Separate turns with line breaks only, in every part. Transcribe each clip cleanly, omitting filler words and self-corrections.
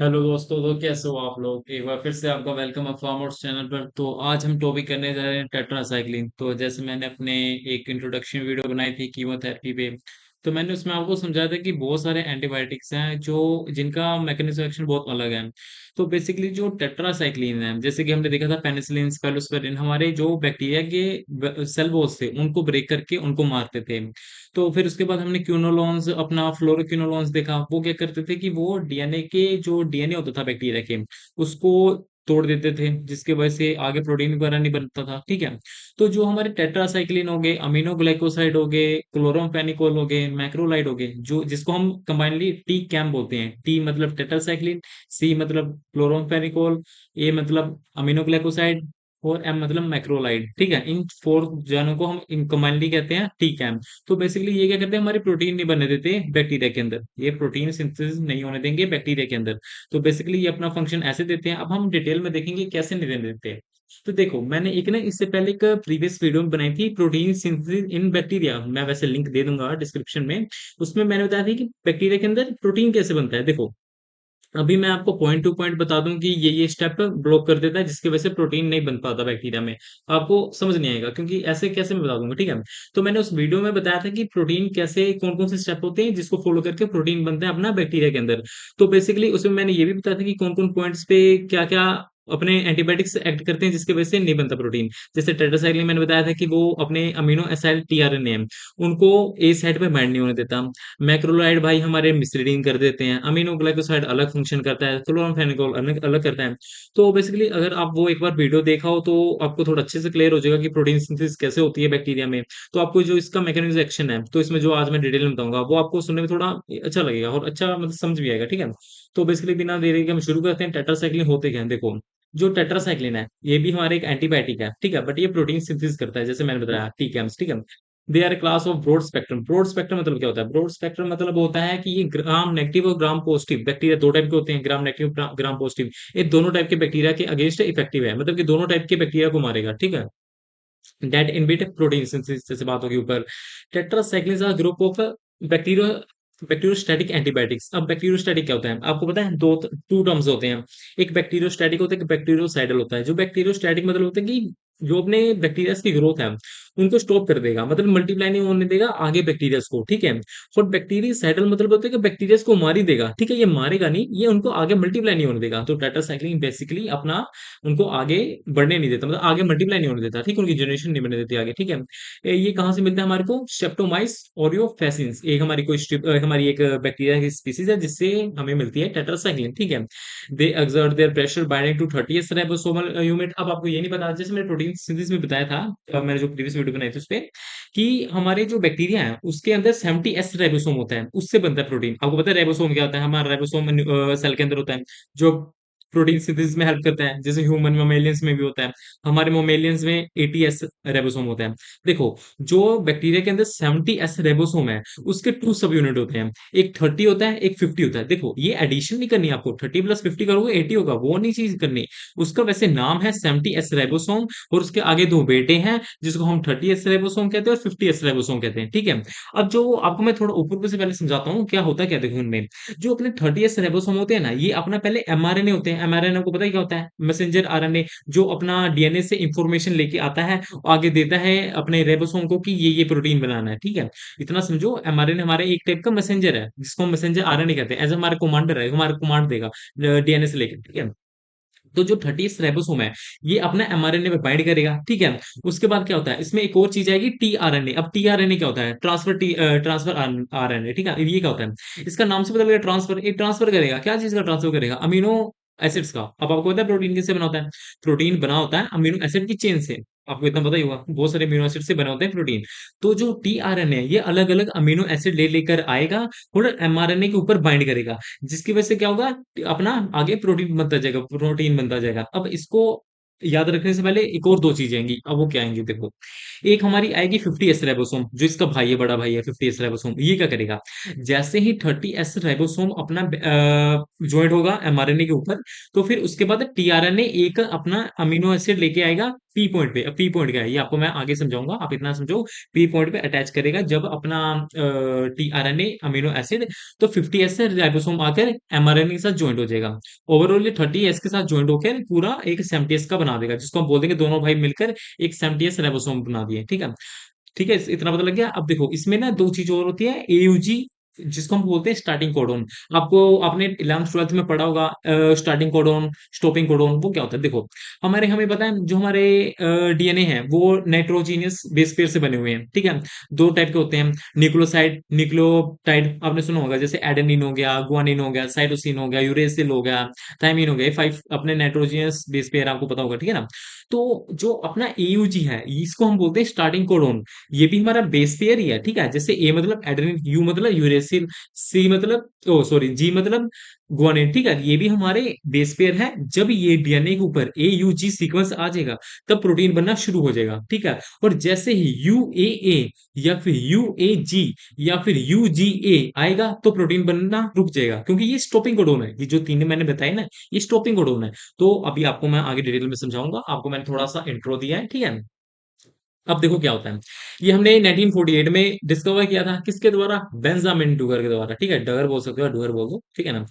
Hello दोस्तों, तो कैसे हो आप लोग। एक बार फिर से आपका वेलकम है फार्मर्स चैनल पर। तो आज हम टॉपिक करने जा रहे हैं टेट्रासाइक्लिन। तो जैसे मैंने अपने एक इंट्रोडक्शन वीडियो बनाई थी कीमोथेरेपी पे, तो मैंने उसमें आपको समझाया था कि बहुत सारे एंटीबायोटिक्स हैं जो जिनका मैकेनिज्म एक्शन बहुत अलग है। तो बेसिकली जो टेट्रासाइक्लिन है, जैसे कि हमने देखा था पेनिसिलिन, स्फेलोस्पेरिन, हमारे जो बैक्टीरिया के सेल वॉल्स थे उनको ब्रेक करके उनको मारते थे। तो फिर उसके बाद हमने क्यूनोलॉन्स, अपना फ्लोरोक्विनोलॉन्स देखा। वो क्या करते थे कि वो डीएनए के जो डीएनए होता था बैक्टीरिया के, उसको तोड़ देते थे, जिसके वजह से आगे प्रोटीन वगैरह नहीं बनता था। ठीक है। तो जो हमारे टेट्रासाइक्लिन हो गए, अमीनो ग्लाइकोसाइड हो गए, क्लोरोम्फेनिकोल हो गए, मैक्रोलाइड हो गए, जो जिसको हम कंबाइनली टी कैम बोलते हैं। टी मतलब टेट्रासाइक्लिन, सी मतलब क्लोरोम्फेनिकोल, ए मतलब अमीनो ग्लाइकोसाइड, और एम मतलब मैक्रोलाइड। ठीक है। इन फोर जानों को हम इन कंबाइनली कहते हैं टी कैम। तो बेसिकली ये क्या करते हैं, हमारी प्रोटीन नहीं बनने देते बैक्टीरिया के अंदर, ये प्रोटीन सिंथेसिस नहीं होने देंगे बैक्टीरिया के अंदर। तो बेसिकली ये अपना फंक्शन ऐसे देते हैं। अब हम डिटेल में देखेंगे कैसे नहीं देने देते। तो देखो, मैंने एक ना इससे पहले एक प्रीवियस वीडियो में बनाई थी प्रोटीन सिंथेसिस इन बैक्टीरिया, मैं वैसे लिंक दे दूंगा डिस्क्रिप्शन में। उसमें मैंने बताया था कि बैक्टीरिया के अंदर प्रोटीन कैसे बनता है। देखो, अभी मैं आपको पॉइंट टू पॉइंट बता दूं कि ये स्टेप ब्लॉक कर देता है, जिसकी वजह से प्रोटीन नहीं बन पाता बैक्टीरिया में। आपको समझ नहीं आएगा, क्योंकि ऐसे कैसे मैं बता दूंगा। ठीक है। तो मैंने उस वीडियो में बताया था कि प्रोटीन कैसे, कौन कौन से स्टेप होते हैं जिसको फॉलो करके प्रोटीन बनता है अपना बैक्टीरिया के अंदर। तो बेसिकली उसमें मैंने ये भी बताया था कि कौन कौन पॉइंट्स पे क्या क्या अपने एंटीबायोटिक्स एक्ट करते हैं जिसकी वजह से नहीं बनता प्रोटीन। जैसे टेट्रासाइक्लिन मैंने बताया था कि वो अपने अमीनो एसिड टीआरएनए हैं, उनको ए साइड पे बाइंड नहीं होने देता। मैक्रोलाइड भाई हमारे मिसलीडिंग कर देते हैं। अमीनो ग्लाइकोसाइड अलग फंक्शन करता है, क्लोरोफेनिकोल अलग अलग करता है। तो बेसिकली अगर आप वो एक बार वीडियो देखा हो तो आपको थोड़ा अच्छे से क्लियर हो जाएगा कि प्रोटीन सिंथेसिस कैसे होती है बैक्टीरिया में। तो आपको जो इसका मैकेनिज्म एक्शन है, तो इसमें जो आज मैं डिटेल में बताऊंगा वो आपको सुनने में थोड़ा अच्छा लगेगा और अच्छा मतलब समझ भी आएगा। ठीक है। तो बेसिकली बिना देरी के हम शुरू करते हैं। टेट्रासाइक्लिन होते क्या है, देखो। जो टेट्रासाइक्लिन है ये भी हमारे एक एंटीबायोटिक है। ठीक है। बट ये प्रोटीन सिंथेसिस करता है, जैसे मैंने बताया टीकैम्स। ठीक है। They are class of broad spectrum. Broad spectrum मतलब क्या होता है? ब्रॉड स्पेक्ट्रम मतलब होता है कि ये ग्राम नेगेटिव और ग्राम पॉजिटिव बैक्टीरिया दो टाइप के होते हैं, ग्राम नेगेटिव ग्राम पॉजिटिव। ये दोनों टाइप के बैक्टीरिया के अगेंस्ट इफेक्टिव है, मतलब कि दोनों टाइप के बैक्टीरिया को मारेगा। ठीक है। डेट इनबिट प्रोटीन सिंथेसिस जैसे बात होगी ऊपर। Tetracycline are group of bacteria bacteriostatic antibiotics. अब बैक्टीरियोस्टैटिक क्या होता है आपको पता है? दो टू टर्म्स होते हैं। एक बैक्टीरियोस्टैटिक होता है, एक बैक्टीरियोसाइडल होता है। जो बैक्टीरियोस्टैटिक मतलब होता है कि जो अपने बैक्टीरिया की ग्रोथ है उनको स्टॉप कर देगा, मतलब मल्टीप्लाई नहीं होने देगा आगे बैक्टीरिया को। ठीक है। और बैक्टीरियासाइडल मतलब होता है कि बैक्टीरिया को मार ही देगा। ठीक है। ये मारेगा नहीं, ये उनको आगे मल्टीप्लाई नहीं होने देगा। तो टेट्रासाइक्लिन बेसिकली अपना उनको आगे बढ़ने नहीं देता, मतलब आगे मल्टीप्लाई नहीं होने देता। ठीक है। उनकी जनरेशन नहीं बनने देती आगे। ठीक है। ये कहाँ से मिलता है हमारे को? स्ट्रेप्टोमाइस ओरियोफेसिन्स, एक हमारी कोई हमारी एक बैक्टीरिया की स्पीसीज है जिससे हमें मिलती है टेट्रासाइक्लिन। ठीक है। They exert their pressure binding to 30th ribosomal unit. अब आपको ये नहीं पता, जैसे मैंने प्रोटीन सिंथेसिस में बताया था, मैंने जो प्रीवियस वीडियो बनाई थी उस पे, कि हमारे जो बैक्टीरिया है उसके अंदर 70s राइबोसोम होता है, उससे बनता है प्रोटीन। आपको पता है राइबोसोम क्या होता है? हमारा राइबोसोम सेल के अंदर होता है, जो प्रोटीन सिंथेसिस में हेल्प करता है, जैसे ह्यूमन मोमेलियंस में भी होता है। हमारे मोमेलियंस में 80s रेबोसोम होता है। देखो, जो बैक्टीरिया के अंदर 70s रेबोसोम है उसके टू सब यूनिट होते हैं। एक 30 होता है, एक 50 होता है। देखो, ये एडिशन नहीं करनी आपको, 30 प्लस 50 करोगे 80 होगा, वो नहीं चीज करनी। उसका वैसे नाम है 70s रेबोसोम, और उसके आगे दो बेटे हैं जिसको हम 30s रेबोसोम कहते हैं और 50s रेबोसोम कहते हैं। ठीक है। अब जो आपको मैं थोड़ा ऊपर से पहले समझाता हूँ क्या होता है, क्या देखो उनमें। जो अपने 30s राइबोसोम होते हैं ना, ये अपना पहले एमआरएनए होते हैं। एमआरएनए को पता है क्या होता है? मैसेंजर आरएनए, जो अपना डीएनए से इंफॉर्मेशन लेके आता है, आगे देता है अपने राइबोसोम को कि ये प्रोटीन बनाना है। ठीक है। इतना समझो, एमआरएनए हमारा एक टाइप का मैसेंजर है जिसको हम मैसेंजर आरएनए कहते हैं। एज हमारा कमांडर है, हमारा कमांड देगा डीएनए से लेकर। ठीक है। तो जो 30 राइबोसोम है ये अपना एमआरएनए में बाइंड करेगा। ठीक है। उसके बाद क्या होता है, इसमें एक और चीज आएगी टीआरएनए। अब टीआरएनए क्या होता है? Transfer RNA. ठीक है। ये क्या होता है? इसका नाम से पता लगा, ट्रांसफर। ये ट्रांसफर करेगा क्या चीज का? ट्रांसफर करेगा अमीनो एसिड्स का। अब आपको पता है प्रोटीन किससे बना होता है? प्रोटीन बना होता है अमीनो एसिड की चेन से। आपको इतना पता ही होगा, बहुत सारे अमीनो एसिड से बने होते हैं प्रोटीन। तो जो टीआरएनए है ये अलग अलग अमीनो एसिड ले लेकर आएगा और एमआरएनए के ऊपर बाइंड करेगा, जिसकी वजह से क्या होगा? अपना आगे प्रोटीन बनता जाएगा, प्रोटीन बनता जाएगा। अब इसको याद रखने से पहले एक और दो चीजें आएंगी, अब वो क्या आएंगी देखो। एक हमारी आएगी 50s राइबोसोम, जो इसका भाई है, बड़ा भाई है 50s राइबोसोम। ये क्या करेगा, जैसे ही 30s राइबोसोम अपना ज्वाइंट होगा एमआरएनए के ऊपर, तो फिर उसके बाद टीआरएनए एक अपना अमीनो एसिड लेके आएगा पी पॉइंट पे। अब पी पॉइंट क्या है ये आपको मैं आगे समझाऊंगा, आप इतना समझो। पी पॉइंट पे अटैच करेगा जब अपना टीआरएनए अमीनो एसिड, तो 50s राइबोसोम आकर एमआरएनए के साथ ज्वाइंट हो जाएगा। ओवरऑल ये 30s के साथ ज्वाइंट होकर पूरा एक 70s का बना देगा, जिसको हम बोल देंगे दोनों भाई मिलकर एक 70s राइबोसोम बना दिए। ठीक है। ठीक है, इतना पता लग गया। अब देखो इसमें ना दो चीज और होती है, एयूजी, जिसको हम बोलते हैं स्टार्टिंग कोडोन। आपको आपने 11th 12th में पढ़ा होगा स्टार्टिंग कोडोन, स्टॉपिंग कोडोन। वो क्या होता है देखो, हमारे हमें पता है जो हमारे डीएनए है वो नाइट्रोजीनियस बेस पेयर से बने हुए हैं। ठीक है, दो टाइप के होते हैं, न्यूक्लियोसाइड न्यूक्लियोटाइड आपने सुना होगा, जैसे एडेनिन हो गया, गुआनिन हो गया, साइटोसिन हो गया, यूरेसिल हो गया, थायमिन हो गया। ये 5 अपने नाइट्रोजीनियस बेस पेयर आपको पता होगा। ठीक है ना। तो जो अपना एयूजी है इसको हम बोलते हैं स्टार्टिंग कोडोन। ये भी हमारा बेस पेयर ही है। ठीक है, जैसे ए मतलब एडेनिन, यू मतलब यूरेसिल, सी मतलब ओ सॉरी जी मतलब गुआनिन। ठीक है, ये भी हमारे बेस पेयर है। जब ये डीएनए के ऊपर ए यू जी सीक्वेंस आ जाएगा, तब प्रोटीन बनना शुरू हो जाएगा। ठीक है, और जैसे ही यू ए ए या फिर यू ए जी या फिर यू जी ए आएगा, तो प्रोटीन बनना रुक जाएगा, क्योंकि ये स्टॉपिंग कोडोन है। ये जो तीन मैंने बताए ना, ये स्टॉपिंग कोडोन है। तो अभी आपको मैं आगे डिटेल में समझाऊंगा, आपको मैंने थोड़ा सा इंट्रो दिया है। ठीक है। अब देखो क्या होता है, ये हमने 1948 में डिस्कवर किया था, किसके द्वारा, बेंजामिन डुगर के द्वारा। ठीक है, डगर बोल सकते हो, डुगर बोल दो। ठीक है ना।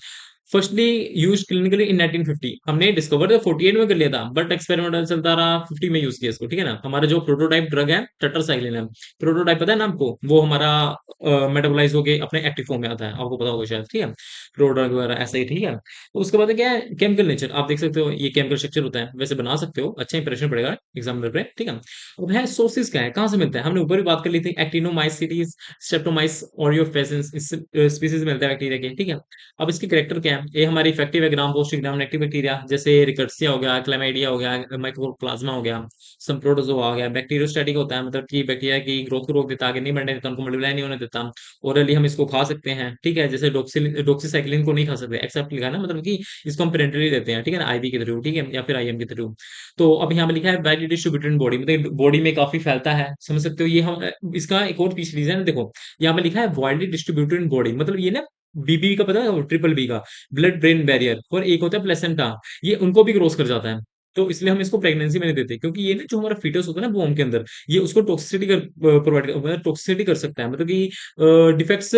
फर्स्टली यूज क्लिनिकली इन 1950, हमने डिस्कवर तो 48 में कर लिया था, बट एक्सपेरिमेंटल चलता रहा, 50 में यूज किया इसको। ठीक है ना। हमारा जो प्रोटोटाइप ड्रग है टेट्रासाइक्लिन है, प्रोटोटाइप पता है ना आपको, वो हमारा मेटाबोलाइज होके अपने एक्टिव फॉर्म में आता है, आपको पता होगा शायद। ठीक है, प्रोड्रग वगैरह ऐसा ही। ठीक है, तो उसके बाद क्या है, केमिकल नेचर आप देख सकते हो, ये केमिकल स्ट्रक्चर होता है, वैसे बना सकते हो, अच्छा इंप्रेशन पड़ेगा एग्जामिनर पे। ठीक है। अब है सोर्सेज क्या है, कहाँ से मिलता है, हमने ऊपर भी बात कर ली थी, एक्टिनोमाइसीटीज, स्ट्रेप्टोमाइस ओरियोफेसिस, इस स्पीसीज मिलता है बैक्टीरिया के। ठीक है। अब इसकी करेक्टर क्या है, ये हमारी इफेक्टिव है ग्राम पोजिटिव ग्राम नेगेटिव बैक्टीरिया, जैसे रिकर्सिया हो गया, क्लेमाइडिया हो गया, माइकोप्लाज्मा हो गया, सम प्रोटोजोआ हो गया। बैक्टीरियोस्टैटिक होता है, मतलब कि बैक्टीरिया की ग्रोथ को रोक देता, आगे नहीं बढ़ने देता, उनको मल्टीप्लाई नहीं होने देता। ओरली हम इसको खा सकते हैं। ठीक है, जैसे डोक्सीसाइक्लिन को नहीं खा सकते, एक्सेप्ट लिखा है ना, मतलब कि इसको हम पेरेंटली देते हैं। ठीक है ना, आईवी के थ्रू। ठीक है, या फिर आईएम के थ्रू। तो अब यहाँ पे लिखा है वाइडली डिस्ट्रीब्यूटेड बॉडी, मतलब बॉडी में काफी फैलता है, समझ सकते हो। ये हम इसका एक और पीछे रीजन है देखो, यहाँ पे लिखा है वाइडली डिस्ट्रीब्यूटेड बॉडी, मतलब ये ना बीबी का पता है, ट्रिपल बी का, ब्लड ब्रेन बैरियर, और एक होता है प्लेसेंटा, ये उनको भी क्रॉस कर जाता है। तो इसलिए हम इसको प्रेगनेंसी में नहीं देते, क्योंकि ये ना जो हमारा फीटस होता है ना वोम के अंदर, ये उसको टॉक्सिसिटी कर प्रोवाइड मतलब टॉक्सिसिटी कर सकता है, मतलब कि डिफेक्ट्स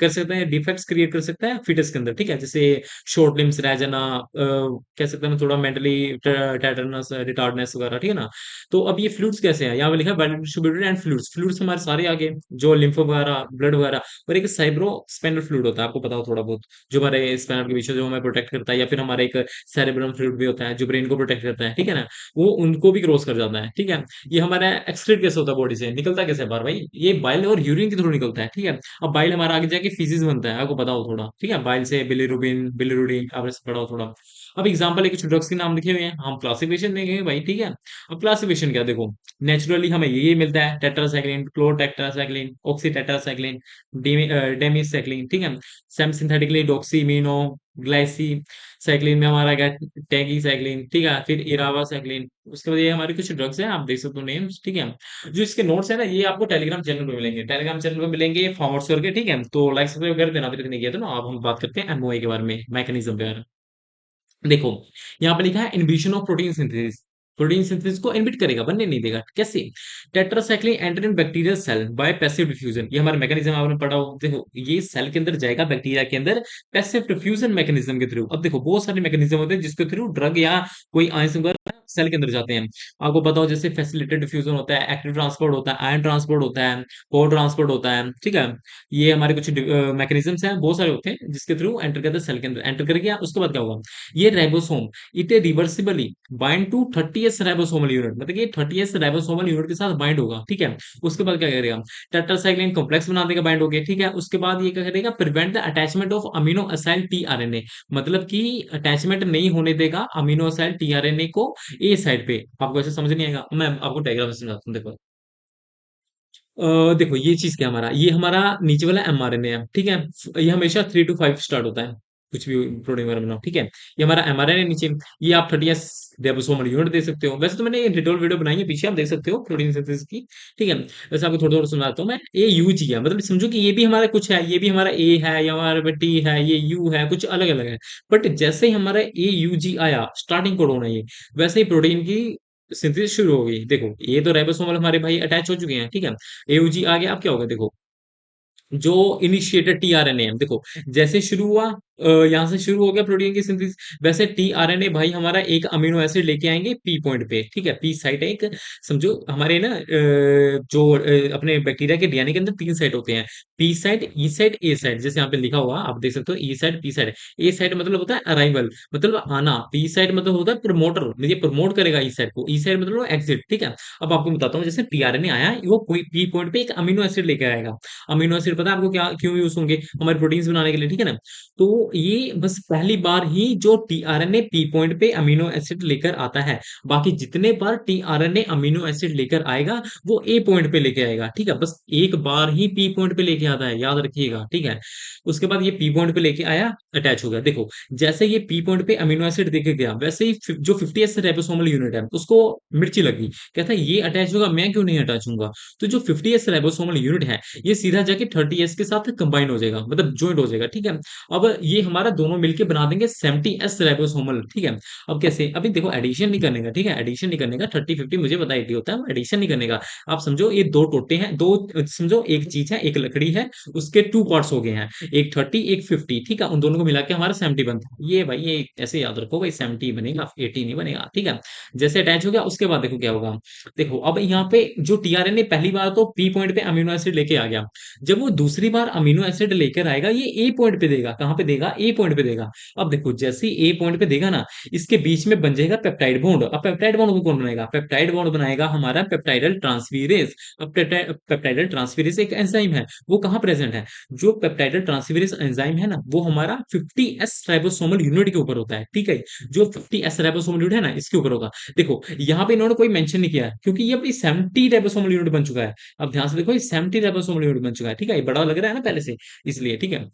कर सकते हैं, डिफेक्ट्स क्रिएट कर सकता है फीटस के अंदर। ठीक है, जैसे शॉर्ट लिम्स रह जाना, कह सकते हैं थोड़ा मेंटली टेटरनस, रिटार्डनेस वगैरह। ठीक है ना। तो अब ये फ्लूइड्स कैसे हैं, यहाँ पे लिखा है well distributed and fluids, fluids हमारे सारे आगे, जो लिम्फ वगैरह, ब्लड वगैरह, और एक साइब्रो स्पाइनल फ्लूइड होता है, आपको पता हो थोड़ा बहुत, जो हमारे स्पाइनल के पीछे जो हमें प्रोटेक्ट करता है, या फिर हमारे एक सेरेब्रम फ्लूइड भी होता है जो ब्रेन को प्रोटेक्ट करता है। ठीक है ना, वो उनको भी क्रॉस कर जाता है। ठीक है, ये हमारा एक्सक्रीट कैसे होता है बॉडी से, निकलता कैसे है बाहर भाई, ये बाइल और यूरिन के थ्रू निकलता है। ठीक है, अब बाइल हमारा आगे जाके फीसिस बनता है, आपको पता हो थोड़ा। ठीक है, बाइल से बिलिरुबिन, बिलिरुबिन आपने पढ़ा हो थोड़ा। अब एग्जांपल है, कुछ ड्रग्स के नाम लिखे हुए हैं, हम क्लासिफिकेशन देंगे भाई। ठीक है, अब क्लासिफिकेशन क्या देखो, नेचुरली हमें ये मिलता है, टेट्रासाइक्लिन, क्लोरोटेट्रासाइक्लिन, ऑक्सीटेट्रासाइक्लिन, डेमिसाइक्लिन। ठीक है, सेम सिंथेटिकली डॉक्सीमीनो, ग्लाइसी साइक्लिन में हमारा क्या, टैगी साइक्लिन। ठीक है, फिर इरावा साइक्लिन। उसके बाद ये हमारे कुछ ड्रग्स हैं, आप देख सकते हो नेम्स। ठीक है, जो इसके नोट्स है ना, ये आपको टेलीग्राम चैनल पे मिलेंगे, टेलीग्राम चैनल पे मिलेंगे फॉरवर्ड करके। ठीक है, तो लाइक सब्सक्राइब कर देना, अभी तक नहीं किया तो ना। अब हम बात करते हैं एमओए के बारे में, मैकेनिज्म के बारे में। देखो, यहाँ पे लिखा है inhibition of protein synthesis, protein synthesis को इनहिबिट करेगा, बनने नहीं देगा। कैसे, tetracycline enter in bacterial cell by passive diffusion, ये हमारा मैकेनिज्म आपने पढ़ा हो। देखो ये सेल के अंदर जाएगा, बैक्टीरिया के अंदर, पैसिव डिफ्यूजन मैकेनिज्म के थ्रू। अब देखो बहुत सारे मैकेनिज्म होते हैं जिसके थ्रू ड्रग या कोई आयंस सेल के अंदर जाते हैं, आपको पता हो, जैसे फैसिलिटेटेड डिफ्यूजन होता है, एक्टिव ट्रांसपोर्ट होता है, आयन ट्रांसपोर्ट होता है, कोर ट्रांसपोर्ट होता है। ठीक है, ये हमारे कुछ मैकेनिज्म्स हैं, बहुत सारे होते हैं जिसके थ्रू एंटर करते हैं सेल के अंदर। एंटर कर गया, उसके बाद क्या होगा, ये ribosome it reversibly bind to 30s ribosomal unit, मतलब ये 30s राइबोसोमल यूनिट के साथ बाइंड होगा। ठीक है, उसके बाद क्या करेगा, टेट्रासाइक्लिन कॉम्प्लेक्स बना देगा बाइंड होके। ठीक है, उसके बाद ये क्या करेगा, prevent the attachment of amino acyl tRNA, मतलब कि अटैचमेंट नहीं होने देगा अमीनो असाइल टीआरएनए को ए साइड पे। आपको ऐसे समझ नहीं आएगा, मैं आपको डायग्राम से समझाता हूँ, देखो। देखो ये चीज क्या, हमारा ये हमारा नीचे वाला एमआरएनए है। ठीक है, ये हमेशा 3 to 5 स्टार्ट होता है। कुछ भी प्रोटीन वगैरह बनाओ, ठीक है। ये हमारा एमआरएनए नीचे, ये आप 30s रिबोसोमल यूनिट दे सकते हो। वैसे तो मैंने ये डिटेल वीडियो बनाई है पीछे, आप देख सकते हो प्रोटीन सिंथेसिस की, ठीक है। वैसे आपको थोड़ा थोड़ा सुनाता हूँ मैं। ए यू जी है, मतलब समझो कि ये भी हमारा कुछ है, ये भी हमारा ए है, या हमारा टी है, ये यू है, कुछ अलग अलग है। बट जैसे ही हमारा ए यू जी आया, स्टार्टिंग कोडोन है ये, वैसे ही प्रोटीन की सिंथेसिस शुरू हो गई। देखो ये तो राइबोसोमल हमारे भाई अटैच हो चुके हैं, ठीक है। एयूजी आ गया, अब क्या होगा देखो, जो इनिशिएटेड टीआरएनए है, देखो जैसे शुरू हुआ, यहां से शुरू हो गया प्रोटीन की सिंथेसिस, वैसे टीआरएनए भाई हमारा एक अमीनो एसिड लेके आएंगे पी पॉइंट पे, ठीक है। पी साइट है एक, समझो हमारे ना जो अपने बैक्टीरिया के डीएनए के अंदर 3 साइट होते हैं, पी साइट, ई साइट, ए साइट। जैसे यहाँ पे लिखा हुआ आप देख सकते हो, ई साइट, पी साइट। ए साइट मतलब होता है अराइवल, मतलब आना। पी साइट मतलब होता है प्रमोटर, ये प्रमोट करेगा ई साइट को। ई साइट मतलब एग्जिट, ठीक है। अब आपको बताता हूँ, जैसे टीआरएनए आया, वो पी पॉइंट पे एक अमीनो एसिड लेकर आएगा। अमीनो एसिड पता है आपको क्या क्यों यूज होंगे? हमारे प्रोटीन्स बनाने के लिए, ठीक है ना। तो ये बस पहली बार ही जो टीआरएनए पी पॉइंट पे अमीनो एसिड लेकर आता है। बाकी जितने बार टीआरएनए अमीनो एसिड लेकर आएगा, वो ए पॉइंट पे लेके आएगा, ठीक है। बस एक बार ही पी पॉइंट पे लेके आता है, याद रखिएगा, ठीक है। उसके बाद ये पी पॉइंट पे लेके आया, अटैच हो गया। देखो जैसे ये पी पॉइंट पे अमीनो एसिड देके गया, वैसे ही जो 50s राइबोसोमल यूनिट है उसको मिर्ची लगी, कहता है ये अटैच होगा, मैं क्यों नहीं अटैच होऊंगा। तो जो 50s राइबोसोमल यूनिट है, ये सीधा जाके 30s के साथ कंबाइन हो जाएगा, मतलब ज्वाइंट हो जाएगा, ठीक है। अब ये हमारा दोनों मिलके बना देंगे 70s राइबोसोमल, ठीक है। अब कैसे, अभी देखो एडिशन नहीं करने का, ठीक है, एडिशन नहीं करने का। 30-50 मुझे पता 80 होता है, एडिशन नहीं करने का। आप समझो ये दो टोटे हैं, दो, समझो एक चीज है, एक लकड़ी है, उसके टू पार्ट्स हो गए हैं, एक 30 एक 50, ठीक है। उन दोनों को मिला के हमारा 70 बनता है। ये भाई ये ऐसे याद रखो भाई, 70 बनेगा, 80 नहीं बनेगा, ठीक है। जैसे अटैच हो गया, उसके बाद देखो क्या होगा। देखो अब यहाँ पे जो टीआरएनए पहली बार तो पी पॉइंट पे अमीनो एसिड लेके आ गया, जब वो दूसरी बार अमीनो एसिड लेकर आएगा, ये ए पॉइंट पे देगा। कहां पे देगा? ए पॉइंट पे देगा। अब देखो जैसे ही ए पॉइंट पे देगा ना, इसके बीच में बन जाएगा पेप्टाइड बॉन्ड। अब पेप्टाइड बॉन्ड को कौन बनाएगा? पेप्टाइड बॉन्ड बनाएगा हमारा पेप्टाइडल ट्रांसफीरेज। अब पेप्टाइडल ट्रांसफीरेज एक एंजाइम है, वो कहां प्रेजेंट है? जो पेप्टाइडल ट्रांसफीरेज एंजाइम है ना, वो हमारा 50s राइबोसोमल यूनिट के ऊपर होता है, ठीक है। जो 50s राइबोसोमल यूनिट है ना, इसके ऊपर होगा। देखो यहाँ पे इन्होंने कोई मेंशन नहीं किया है, क्योंकि ये अपनी 70 राइबोसोमल यूनिट बन चुका है। अब ध्यान से देखो, ये 70 राइबोसोमल यूनिट बन चुका है, ठीक है। ये बड़ा लग रहा है ना पहले से, इसलिए, ठीक है।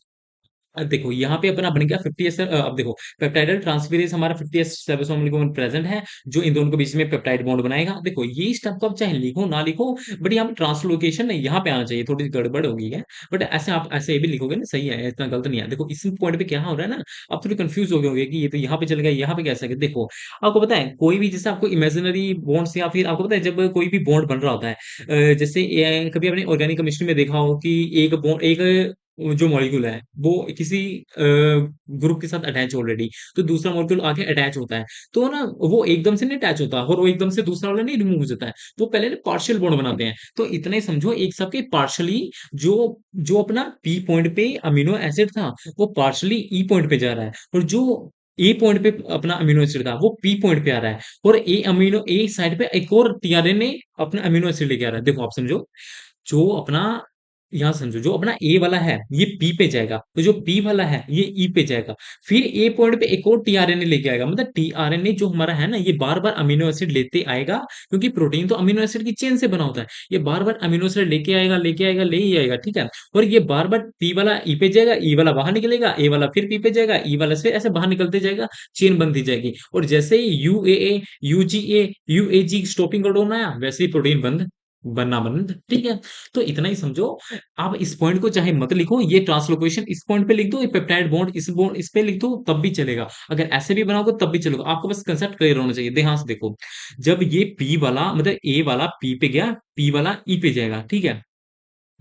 अब देखो यहाँ पे अपना बन गया 50s। अब देखो पेप्टाइडल ट्रांसफेरेज हमारा 50s राइबोसोमल यूनिट प्रेजेंट है, जो इन दोनों के बीच में पेप्टाइड बॉन्ड बनाएगा। देखो ये स्टेप तो आप चाहे लिखो ना लिखो, बट यहाँ पे ट्रांसलोकेशन है, यहाँ पे आना चाहिए, थोड़ी गड़बड़ होगी है। बट ऐसे आप ऐसे भी लिखोगे ना, सही है, इतना गलत नहीं है। देखो इस पॉइंट पे क्या हो रहा है ना, आप थोड़ी कंफ्यूज हो गए होंगे कि ये तो यहाँ पे चल गया, यहाँ पे कैसे गया। देखो आपको पता है, कोई भी जैसे आपको इमेजिनरी बॉन्ड्स, या फिर आपको पता है जब कोई भी बॉन्ड बन रहा होता है, जैसे कभी आपने ऑर्गेनिक केमिस्ट्री में देखा हो कि एक बॉन्ड, एक जो मॉलिक्यूल है वो किसी ग्रुप के साथ अटैच ऑलरेडी, तो दूसरा मॉलिक्यूल आके अटैच होता है, तो ना वो एकदम से नहीं अटैच होता, और वो एकदम से दूसरा वाला नहीं रिमूव हो जाता है, वो पहले ना पार्शियल बॉन्ड बनाते हैं। तो इतना ही समझो, एक सबके पार्शली, जो जो अपना पी पॉइंट पे अमीनो एसिड था, वो पार्शली ई पॉइंट पे जा रहा है, और जो ए पॉइंट पे अपना अमीनो एसिड था, वो पी पॉइंट पे आ रहा है, और ए साइड पे एक और टीआरएनए अपना अमीनो एसिड लेके आ रहा है। देखो आप समझो, जो अपना, यहां समझो, जो अपना ए वाला है ये पी पे जाएगा, तो जो पी वाला है ये ई पे जाएगा, फिर ए पॉइंट पे एक और टीआरएनए लेके आएगा। मतलब टीआरएनए जो हमारा है ना, ये बार बार अमीनो एसिड लेते आएगा, क्योंकि प्रोटीन तो अमीनो एसिड की चेन से बना होता है। ये बार बार अमीनो एसिड लेके आएगा, लेके आएगा, ले ही आएगा, ठीक है। और ये बार बार पी वाला ई पे जाएगा, ई वाला बाहर निकलेगा, ए वाला फिर पी पे जाएगा, ई वाला से ऐसे बाहर निकलते जाएगा, चेन बनती जाएगी। और जैसे ही यूएजी स्टॉपिंग कोडोन आया, वैसे ही प्रोटीन बंद, बनना बंद, ठीक है। तो इतना ही समझो। आप इस पॉइंट को चाहे मत लिखो, ये ट्रांसलोकेशन इस पॉइंट पे लिख दो, ये पेप्टाइड बॉन्ड इस पे लिख दो, तब भी चलेगा। अगर ऐसे भी बनाओगे तब भी चलेगा, आपको बस कंसेप्ट क्लियर होना चाहिए। ध्यान से देखो, जब ये पी वाला, मतलब ए वाला पी पे गया, पी वाला ई पे जाएगा, ठीक है।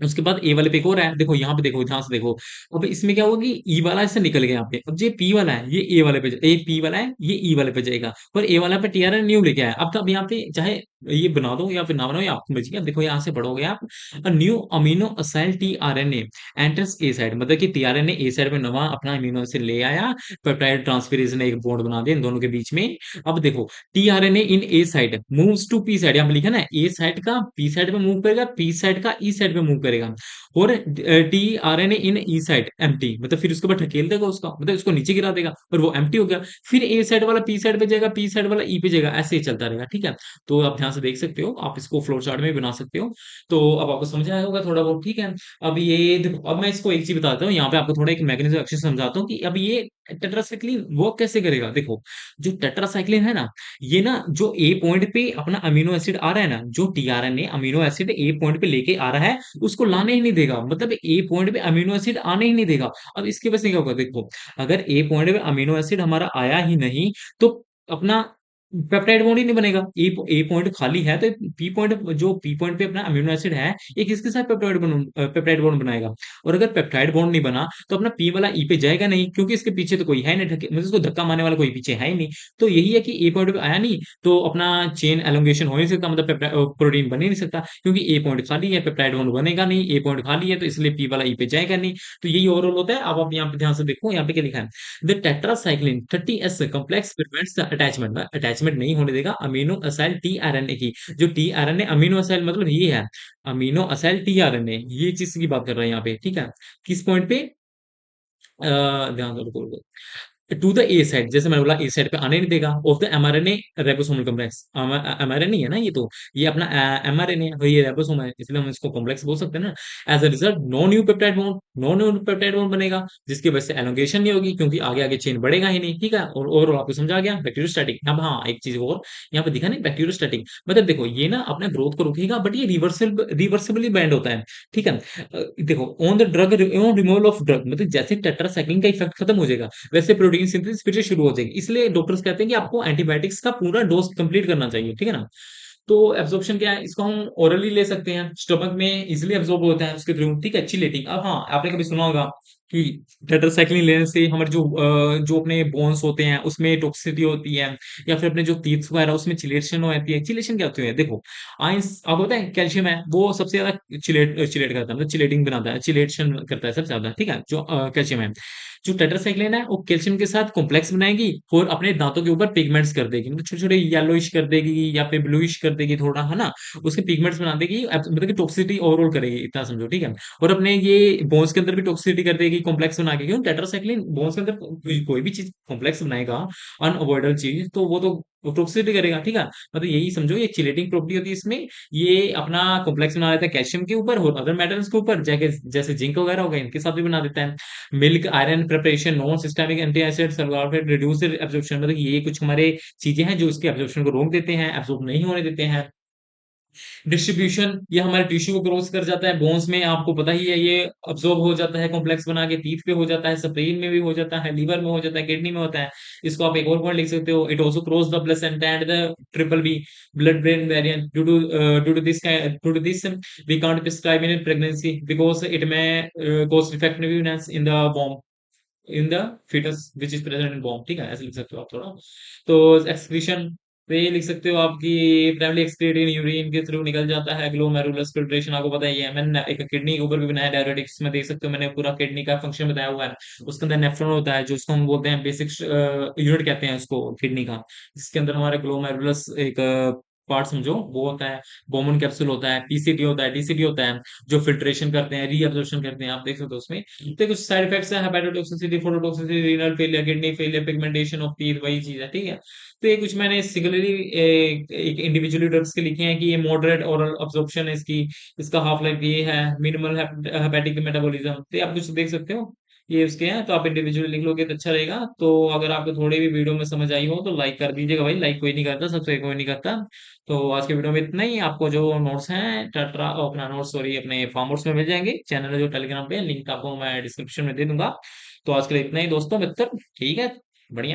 उसके बाद ए वाले पे एक और है, देखो यहाँ पे देखो, ध्यान से देखो। अब इसमें क्या होगा कि ई वाला इससे निकल गया यहाँ पे, अब ये पी वाला है, ये ए वाले पे, ए पी वाला है, ये ई वाले पे जाएगा, और ए वाला पे टीआरएन न्यू लेके आया। अब तो अब यहाँ पे चाहे ये बना दो या फिर ना बनाओ, ये आपको मर्जी है। देखो यहाँ से पढ़ोगे आप, new aminoacyl tRNA enters A side, मतलब कि टीआरएनए ए साइड में नवा अपना अमीनो एसिड ले आया, पेप्टाइड ट्रांसफेरेज ने एक बॉन्ड बना दिया इन दोनों के बीच में। अब देखो tRNA in A site moves to P site, यहाँ पे लिखा ना, ए साइड का पी साइड पे मूव करेगा, पी साइड का ई साइड पे मूव करेगा। और T R N A in E site empty, मतलब फिर उसके बाद ढकेल देगा उसका, मतलब उसको नीचे गिरा देगा, और वो एम्प्टी हो गया। फिर ए साइड वाला पी साइड पे जाएगा, पी साइड वाला ई पे जाएगा, ऐसे ही चलता रहेगा, ठीक है। तो आप ध्यान ध्यान से देख सकते हो, आप इसको फ्लो चार्ट में भी बना सकते हो। तो अब आपको समझ आया होगा थोड़ा बहुत, ठीक है। अब ये देखो, अब मैं इसको एक चीज बताता हूँ, यहाँ पे आपको थोड़ा एक मैकेनिज्म अच्छे से समझाता हूँ कि अब ये टेट्रासाइक्लिन वर्क कैसे करेगा। देखो, जो टेट्रासाइक्लिन है ना, ये ना जो ए पॉइंट पे अपना अमीनो एसिड आ रहा है ना, जो tRNA amino acid A point पे लेके आ रहा है, उसको लाने ही नहीं देगा, मतलब ए पॉइंट पे अमीनो एसिड आने ही नहीं देगा। अब इसके वजह से क्या होगा, देखो, अगर ए पॉइंट पे अमीनो एसिड हमारा आया ही नहीं, तो अपना पेप्टाइड बॉन्ड ही नहीं बनेगा। ए पॉइंट खाली है तो पी पॉइंट, जो पी पॉइंट पे अपना अमीनो एसिड है, ये किसके साथ पेप्टाइड बॉन्ड बनाएगा। और अगर पेप्टाइड बॉन्ड नहीं बना तो अपना पी वाला ई पे जाएगा नहीं, क्योंकि इसके पीछे तो कोई है नहीं, मतलब इसको धक्का मारने वाला कोई पीछे है ही नहीं। तो यही है कि ए पॉइंट पे आया नहीं, तो अपना चेन एलोंगेशन हो नहीं सकता, मतलब प्रोटीन बन ही नहीं सकता, क्योंकि ए पॉइंट खाली है, पेप्टाइड बॉन्ड बनेगा नहीं, ए पॉइंट खाली है, तो इसलिए पी वाला ई पे जाएगा नहीं। तो यही ओवरऑल होता है। अब आप यहाँ पे ध्यान से देखो, यहाँ पे क्या लिखा है, the tetracycline 30S complex prevents the attachment, attachment नहीं होने देगा अमीनो असाइल टीआरएनए की। जो टीआरएनए अमीनो असाइल मतलब ये है, अमीनो असाइल टीआरएनए, ये चीज की बात कर रहे हैं यहाँ पे, ठीक है। किस पॉइंट पे, ध्यान दो, टू द ए साइड, जैसे मैंने बोला ए साइड पे आने नहीं देगा, of the mRNA ribosomal complex. MRNA है ना ये, तो ये अपना एमआरएनए है, ये राइबोसोम है, इसलिए हम इसको कॉम्प्लेक्स बोल सकते हैं ना। As a result no new peptide bond, no new peptide bond बनेगा, जिसकी वजह से एलोंगेशन नहीं होगी, क्योंकि आगे आगे चेन बढ़ेगा ही नहीं, ठीक है। और ओवरऑल आपको समझ आ गया बैक्टीरियोस्टैटिक। अब हाँ, एक चीज और यहाँ पे दिखा नहीं, बैक्टीरियोस्टैटिक मतलब देखो, ये ना अपना ग्रोथ को रोकेगा, बट ये रिवर्सिबली बैंड होता है, ठीक है। देखो, on the drug, on removal of drug, मतलब जैसे टेट्रासाइक्लिन का इफेक्ट खत्म हो जाएगा, वैसे प्रोटीन सिंथेसिस फिर से शुरू हो जाएगी। इसलिए डॉक्टर्स कहते हैं कि आपको एंटीबायोटिक्स का पूरा डोज कंप्लीट करना चाहिए, ठीक है ना। तो एब्जॉर्प्शन क्या है, इसको हम ओरली ले सकते हैं, स्टमक में इजिली एब्जॉर्ब होता है उसके थ्रू, ठीक है। चिलेटिंग, अब हाँ, आपने कभी सुना होगा कि टेट्रासाइक्लिन लेने से हमारे जो अपने बोन्स होते हैं उसमें टॉक्सिसिटी होती है, या फिर अपने जो टीथ वगैरह उसमें चिलेशन होती है। चिलेशन क्या होती है, देखो, आइंस आपको पता है, कैल्शियम है वो सबसे ज्यादा चिलेट करता है, मतलब चिलेटिंग बनाता है, चिलेशन करता है सबसे ज्यादा, ठीक है, जो कैल्शियम है। जो टेट्रासाइक्लिन है वो कैल्शियम के साथ कॉम्प्लेक्स बनाएगी और अपने दांतों के ऊपर पिगमेंट्स कर देगी, मतलब छोटे छोटे येलोइश कर देगी या फिर ब्लूइश कर देगी थोड़ा, है ना। उसके पिगमेंट्स बना देगी, मतलब कि टॉक्सिसिटी ओवरऑल करेगी, इतना समझो, ठीक है। और अपने ये बोन्स के अंदर भी टॉक्सिसिटी कर देगी कॉम्प्लेक्स बना के, क्यों, टेट्रासाइक्लिन बोन्स के अंदर कोई भी चीज कॉम्प्लेक्स बनाएगा, अनअवॉइडेबल चीज, तो वो तो टॉक्सिसिटी करेगा, ठीक है। मतलब यही समझो, ये चिलेटिंग प्रॉपर्टी होती है इसमें। ये अपना कॉम्प्लेक्स बना देता है कैल्शियम के ऊपर और अदर मेटल्स के ऊपर, जैसे जैसे जिंक वगैरह हो गए, इनके साथ भी बना देता है। Milk iron preparation, non systemic anti acid sulphide reduce absorption, मतलब ये कुछ हमारे चीजें हैं जो इसके एब्जॉर्प्शन को रोक देते हैं, एब्जॉर्ब नहीं होने देते हैं। डिस्ट्रीब्यूशन, ये हमारे टिश्यू को क्रॉस कर जाता है, बोन्स में आपको पता ही है, ये अब्सॉर्ब हो जाता है कॉम्प्लेक्स बना के, टीथ पे हो जाता है, स्प्लीन में भी हो जाता है, लीवर में हो जाता है, किडनी में होता है। इसको आप एक और पॉइंट लिख सकते हो, it also cross the placenta and the triple B blood brain barrier, due to this we can't prescribe in pregnancy because it may cause effectiveness in the foetus which is present in womb, ठीक है, ऐसे लिख सकते हो आप थोड़ा। तो excretion पे ये लिख सकते हो आपकी प्राइमरी एक्सक्रीट इन यूरिन के थ्रू निकल जाता है, ग्लोमेरुलस फिल्ट्रेशन आपको पता ही है। मैंने एक किडनी के ऊपर भी बनाया डायरेटिक्स में, देख सकते हो मैंने पूरा किडनी का फंक्शन बताया हुआ है। उसके अंदर नेफ्रॉन होता है, जो उसको हम बोलते हैं बेसिक यूनिट कहते हैं उसको किडनी का, जिसके अंदर हमारे ग्लोमेरुलस एक पार्ट समझो वो होता है, बोमन कैप्सूल होता है, पीसीटी होता है, डीसीटी होता है, जो फिल्ट्रेशन करते हैं, रीअब्जॉर्प्शन करते हैं, आप देख सकते हो उसमें। तो कुछ साइड इफेक्ट्स है, hepatotoxicity, phototoxicity, renal failure, kidney failure, pigmentation of teeth, वही चीज है, ठीक है। तो ये कुछ मैंने सिंगुलरली एक इंडिविजुअली ड्रग्स के लिखे हैं कि ये मॉडरेट ओरल अब्जॉर्प्शन है इसकी, इसका हाफ लाइफ ये है, मिनिमल हेपेटिक मेटाबॉलिज्म, तो ये आप कुछ देख सकते हो, ये उसके हैं। तो आप इंडिविजुअली लिख लोगे तो अच्छा रहेगा। तो अगर आपको थोड़ी भी वीडियो में समझ आई हो तो लाइक कर दीजिएगा भाई, लाइक कोई नहीं करता, सबसे कोई नहीं करता। तो आज के वीडियो में इतना ही। आपको जो नोट्स हैं टट्रा अपना नोट्स सॉरी अपने फार्म नोट्स में मिल जाएंगे, चैनल जो टेलीग्राम पे, लिंक आपको मैं डिस्क्रिप्शन में दे दूंगा। तो आज के लिए इतना ही दोस्तों, मित्र, ठीक है, बढ़िया।